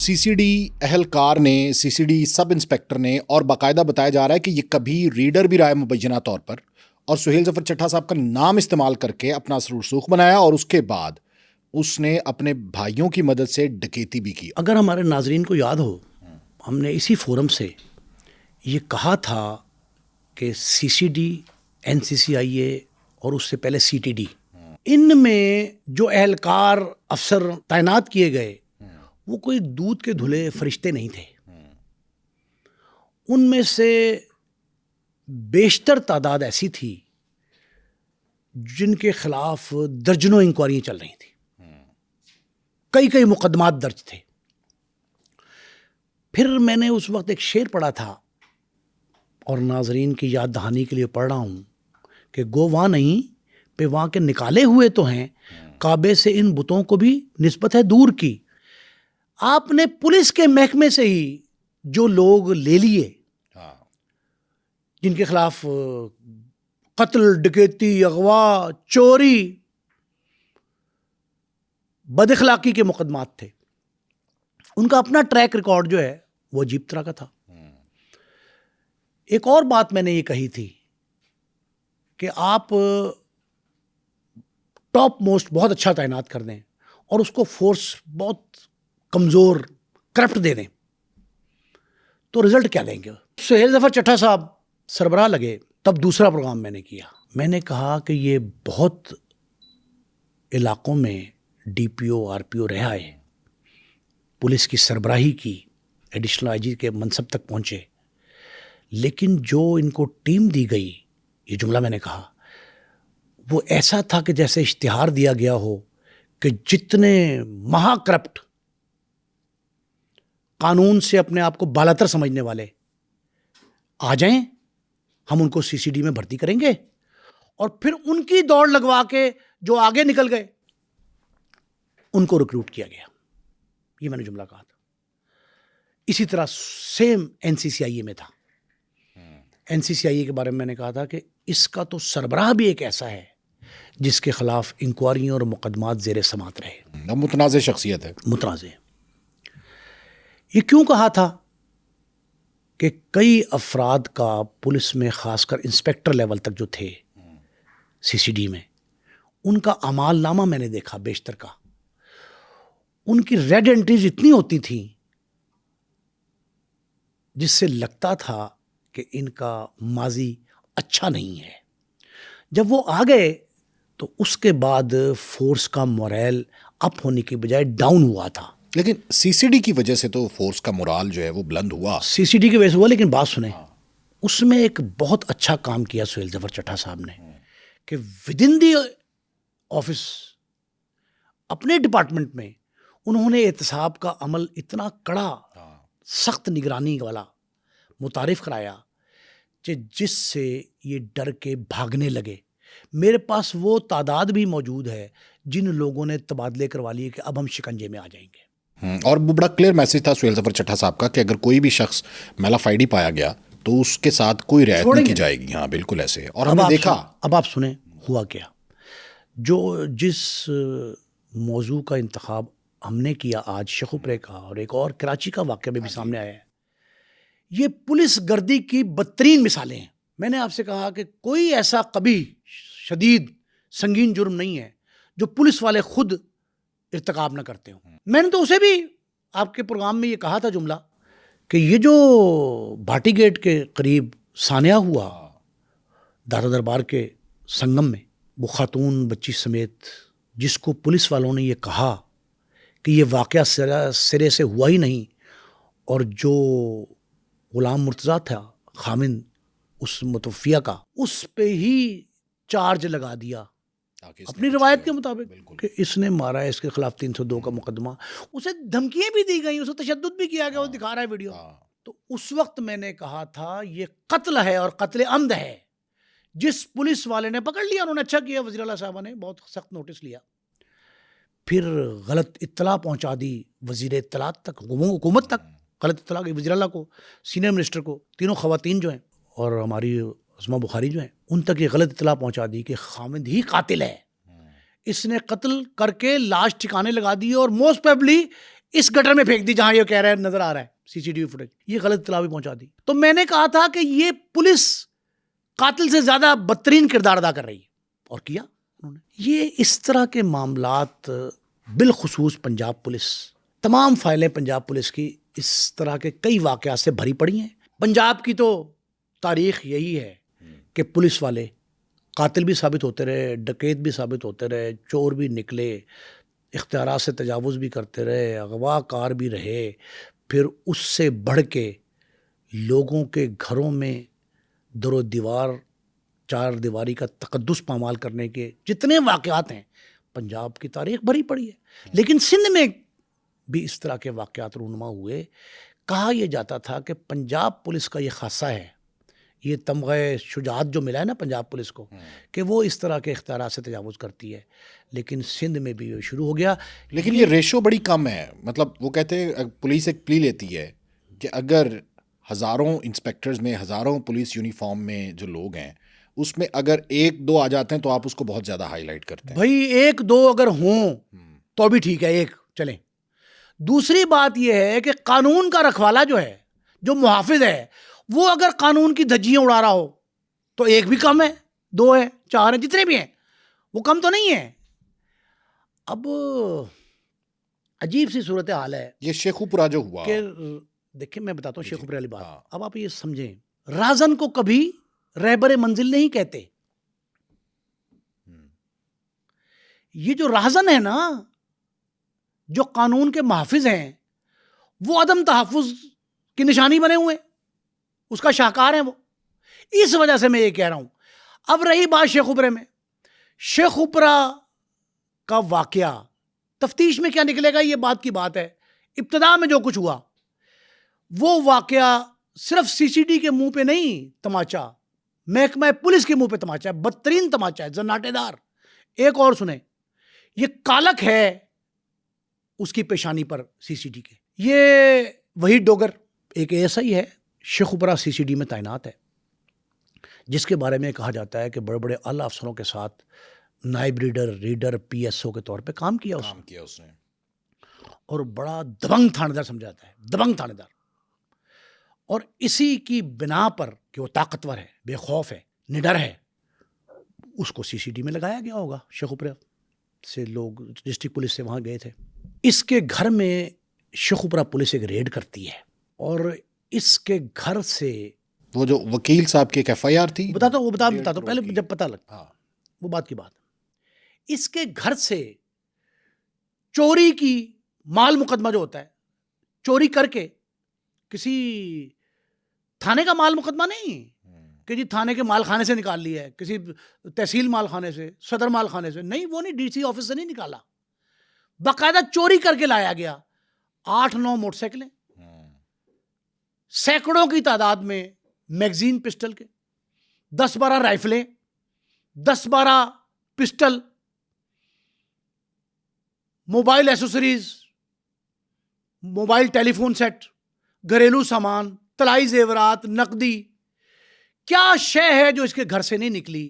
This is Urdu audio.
سی سی ڈی اہلکار نے, سی سی ڈی سب انسپیکٹر نے, اور باقاعدہ بتایا جا رہا ہے کہ یہ کبھی ریڈر بھی رہا ہے مبینہ طور پر, اور سہیل ظفر چٹھا صاحب کا نام استعمال کر کے اپنا اثر و رسوخ بنایا, اور اس کے بعد اس نے اپنے بھائیوں کی مدد سے ڈکیتی بھی کی. اگر ہمارے ناظرین کو یاد ہو, ہم نے اسی فورم سے یہ کہا تھا کہ سی سی ڈی, این سی سی آئی اے اور اس سے پہلے سی ٹی ڈی, ان میں جو اہلکار افسر تعینات کیے گئے وہ کوئی دودھ کے دھلے فرشتے نہیں تھے. ان میں سے بیشتر تعداد ایسی تھی جن کے خلاف درجنوں انکوائریاں چل رہی تھیں, کئی مقدمات درج تھے. پھر میں نے اس وقت ایک شعر پڑھا تھا اور ناظرین کی یاد دہانی کے لیے پڑھ رہا ہوں کہ گو وہاں نہیں پہ وہاں کے نکالے ہوئے تو ہیں, کعبے سے ان بتوں کو بھی نسبت ہے دور کی. آپ نے پولیس کے محکمے سے ہی جو لوگ لے لیے جن کے خلاف قتل, ڈکیتی, اغوا, چوری, بد اخلاقی کے مقدمات تھے, ان کا اپنا ٹریک ریکارڈ جو ہے وہ عجیب طرح کا تھا. ایک اور بات میں نے یہ کہی تھی کہ آپ ٹاپ موسٹ بہت اچھا تعینات کر دیں اور اس کو فورس بہت کمزور کرپٹ دے دیں تو رزلٹ کیا لیں گے. سہیل ظفر چٹھا صاحب سربراہ لگے تب دوسرا پروگرام میں نے کیا. میں نے کہا کہ یہ بہت علاقوں میں ڈی پی او, آر پی او رہا ہے, پولیس کی سربراہی کی, ایڈیشنل آئی جی کے منصب تک پہنچے, لیکن جو ان کو ٹیم دی گئی, یہ جملہ میں نے کہا, وہ ایسا تھا کہ جیسے اشتہار دیا گیا ہو کہ جتنے مہا کرپٹ, قانون سے اپنے آپ کو بالاتر سمجھنے والے آ جائیں, ہم ان کو سی سی ڈی میں بھرتی کریں گے, اور پھر ان کی دوڑ لگوا کے جو آگے نکل گئے ان کو ریکروٹ کیا گیا. یہ میں نے جملہ کہا تھا. اسی طرح سیم این سی سی آئی اے میں تھا. این سی سی آئی اے کے بارے میں نے کہا تھا کہ اس کا تو سربراہ بھی ایک ایسا ہے جس کے خلاف انکوائریوں اور مقدمات زیر سماعت رہے. متنازع شخصیت ہے. متنازع. یہ کیوں کہا تھا کہ کئی افراد کا پولیس میں خاص کر انسپیکٹر لیول تک جو تھے سی سی ڈی میں, ان کا اعمال نامہ میں نے دیکھا, بیشتر کا ان کی ریڈ انٹریز اتنی ہوتی تھیں جس سے لگتا تھا کہ ان کا ماضی اچھا نہیں ہے. جب وہ آ گئے تو اس کے بعد فورس کا مورائل اپ ہونے کی بجائے ڈاؤن ہوا تھا. لیکن سی سی ڈی کی وجہ سے تو فورس کا مورال جو ہے وہ بلند ہوا. سی سی ڈی کی وجہ سے ہوا, لیکن بات سنیں, اس میں ایک بہت اچھا کام کیا سہیل ظفر چٹھا صاحب نے کہ ود ان دی آفس اپنے ڈپارٹمنٹ میں انہوں نے احتساب کا عمل اتنا کڑا, سخت نگرانی والا متعارف کرایا کہ جس سے یہ ڈر کے بھاگنے لگے. میرے پاس وہ تعداد بھی موجود ہے جن لوگوں نے تبادلے کروا لیے کہ اب ہم شکنجے میں آ جائیں گے. اور وہ بڑا کلیئر میسج تھا سہیل ظفر چٹھا صاحب کا کہ اگر کوئی بھی شخص میلا فائڈی پایا گیا تو اس کے ساتھ کوئی رعایت نہیں کی جائے گی. ہاں بالکل ایسے. اور ہم نے دیکھا. اب آپ سنیں ہوا کیا. جس موضوع کا انتخاب ہم نے کیا آج شیخوپورے کا, اور ایک اور کراچی کا واقعہ بھی سامنے آیا ہے, یہ پولیس گردی کی بدترین مثالیں ہیں. میں نے آپ سے کہا کہ کوئی ایسا قبیح, شدید, سنگین جرم نہیں ہے جو پولیس والے خود ارتکاب نہ کرتے ہوں. میں نے تو اسے بھی آپ کے پروگرام میں یہ کہا تھا جملہ کہ یہ جو بھاٹی گیٹ کے قریب سانحہ ہوا داتا دربار کے سنگم میں, وہ خاتون بچی سمیت, جس کو پولیس والوں نے یہ کہا کہ یہ واقعہ سرے سے ہوا ہی نہیں, اور جو غلام مرتضیٰ تھا خامند اس متوفیہ کا, اس پہ ہی چارج لگا دیا اپنی روایت کے مطابق کہ اس نے مارا ہے, اس کے خلاف 302 کا مقدمہ. اسے دھمکیاں بھی دی گئیں, اسے تشدد بھی کیا گیا, وہ دکھا رہا ہے ویڈیو. تو اس وقت میں نے کہا تھا یہ قتل ہے اور قتل عمد ہے. جس پولیس والے نے پکڑ لیا, انہوں نے اچھا کیا, وزیر اعلیٰ صاحبہ نے بہت سخت نوٹس لیا. پھر غلط اطلاع پہنچا دی وزیر اطلاعات تک, حکومت تک, غلط اطلاع کی وزیر اعلیٰ کو, سینئر منسٹر کو, تینوں خواتین جو ہیں, اور ہماری عظمیٰ بخاری جو ہیں, ان تک یہ غلط اطلاع پہنچا دی کہ خامد ہی قاتل ہے. اس نے قتل کر کے لاش ٹھکانے لگا دی, اور موسٹ پروبیبلی اس گٹر میں پھینک دی جہاں یہ کہہ رہا ہے نظر آ رہا ہے سی سی ٹی وی فوٹیج. یہ غلط اطلاع بھی پہنچا دی. تو میں نے کہا تھا کہ یہ پولیس قاتل سے زیادہ بدترین کردار ادا کر رہی ہے, اور کیا انہوں نے. یہ اس طرح کے معاملات بالخصوص پنجاب پولیس, تمام فائلیں پنجاب پولیس کی اس طرح کے کئی واقعات سے بھری پڑی ہیں. پنجاب کی تو تاریخ یہی ہے کہ پولیس والے قاتل بھی ثابت ہوتے رہے, ڈکیت بھی ثابت ہوتے رہے, چور بھی نکلے, اختیارات سے تجاوز بھی کرتے رہے, اغوا کار بھی رہے, پھر اس سے بڑھ کے لوگوں کے گھروں میں در و دیوار چار دیواری کا تقدس پامال کرنے کے جتنے واقعات ہیں پنجاب کی تاریخ بھری پڑی ہے. لیکن سندھ میں بھی اس طرح کے واقعات رونما ہوئے. کہا یہ جاتا تھا کہ پنجاب پولیس کا یہ خاصہ ہے, یہ تمغہ شجاعت جو ملا ہے نا پنجاب پولیس کو, کہ وہ اس طرح کے اختیارات سے تجاوز کرتی ہے. لیکن سندھ میں بھی یہ شروع ہو گیا. لیکن یہ ریشو بڑی کم ہے. مطلب وہ کہتے ہیں پولیس ایک پلی لیتی ہے کہ اگر ہزاروں انسپیکٹرز میں, ہزاروں پولیس یونیفارم میں جو لوگ ہیں, اس میں اگر ایک دو آ جاتے ہیں تو آپ اس کو بہت زیادہ ہائی لائٹ کرتے ہیں. بھائی ایک دو اگر ہوں تو بھی ٹھیک ہے, ایک چلیں. دوسری بات یہ ہے کہ قانون کا رکھوالا جو ہے, جو محافظ ہے, وہ اگر قانون کی دھجیاں اڑا رہا ہو تو ایک بھی کم ہے, دو ہے, چار ہیں, جتنے بھی ہیں وہ کم تو نہیں ہے. اب عجیب سی صورت حال ہے. یہ شیخوپورہ جو ہوا کہ دیکھیں میں بتاتا ہوں شیخوپورہ والی بات. اب آپ یہ سمجھیں, رازن کو کبھی رہبر منزل نہیں کہتے. یہ جو رازن ہے نا, جو قانون کے محافظ ہیں, وہ عدم تحفظ کی نشانی بنے ہوئے, اس کا شاہکار ہیں وہ. اس وجہ سے میں یہ کہہ رہا ہوں. اب رہی بات شیخوپورہ میں, شیخوپورہ کا واقعہ تفتیش میں کیا نکلے گا یہ بات کی بات ہے. ابتدا میں جو کچھ ہوا وہ واقعہ صرف سی سی ڈی کے منہ پہ نہیں تماچا, محکمہ پولیس کے منہ پہ تماچا ہے, بدترین تماچا ہے, زناٹے دار. ایک اور سنیں, یہ کالک ہے اس کی پیشانی پر سی سی ڈی کے. یہ وہی ڈوگر ایک ایسا ہی ہے شیخوپورہ سی سی ڈی میں تعینات ہے, جس کے بارے میں کہا جاتا ہے کہ بڑے بڑے اعلیٰ افسروں کے ساتھ نائب ریڈر پی ایس او کے طور پہ کام کیا اس نے, اور بڑا دبنگ تھانے دار سمجھا جاتا ہے, دبنگ تھانے دار. اور اسی کی بنا پر کہ وہ طاقتور ہے, بے خوف ہے, نڈر ہے, اس کو سی سی ڈی میں لگایا گیا ہوگا. شیخوپورہ سے لوگ ڈسٹرکٹ پولیس سے وہاں گئے تھے. اس کے گھر میں شیخوپورہ پولیس ایک ریڈ کرتی ہے, اور اس کے گھر سے وہ جو وکیل صاحب کی ایک ایف آئی آر تھی, بتاتا ہوں پہلے جب پتہ لگتا وہ بات کی بات. اس کے گھر سے چوری کی مال مقدمہ جو ہوتا ہے, چوری کر کے, کسی تھانے کا مال مقدمہ نہیں کہ جی تھانے کے مال خانے سے نکال لیا ہے, کسی تحصیل مال خانے سے, صدر مال خانے سے نہیں, وہ نہیں, ڈی سی آفس سے نہیں نکالا, باقاعدہ چوری کر کے لایا گیا. 8-9 موٹر سائیکلیں, سینکڑوں کی تعداد میں میگزین پسٹل کے, 10-12 رائفلیں, 10-12 پسٹل, موبائل ایسوسریز, موبائل ٹیلی فون سیٹ, گھریلو سامان, طلائی زیورات, نقدی. کیا شے ہے جو اس کے گھر سے نہیں نکلی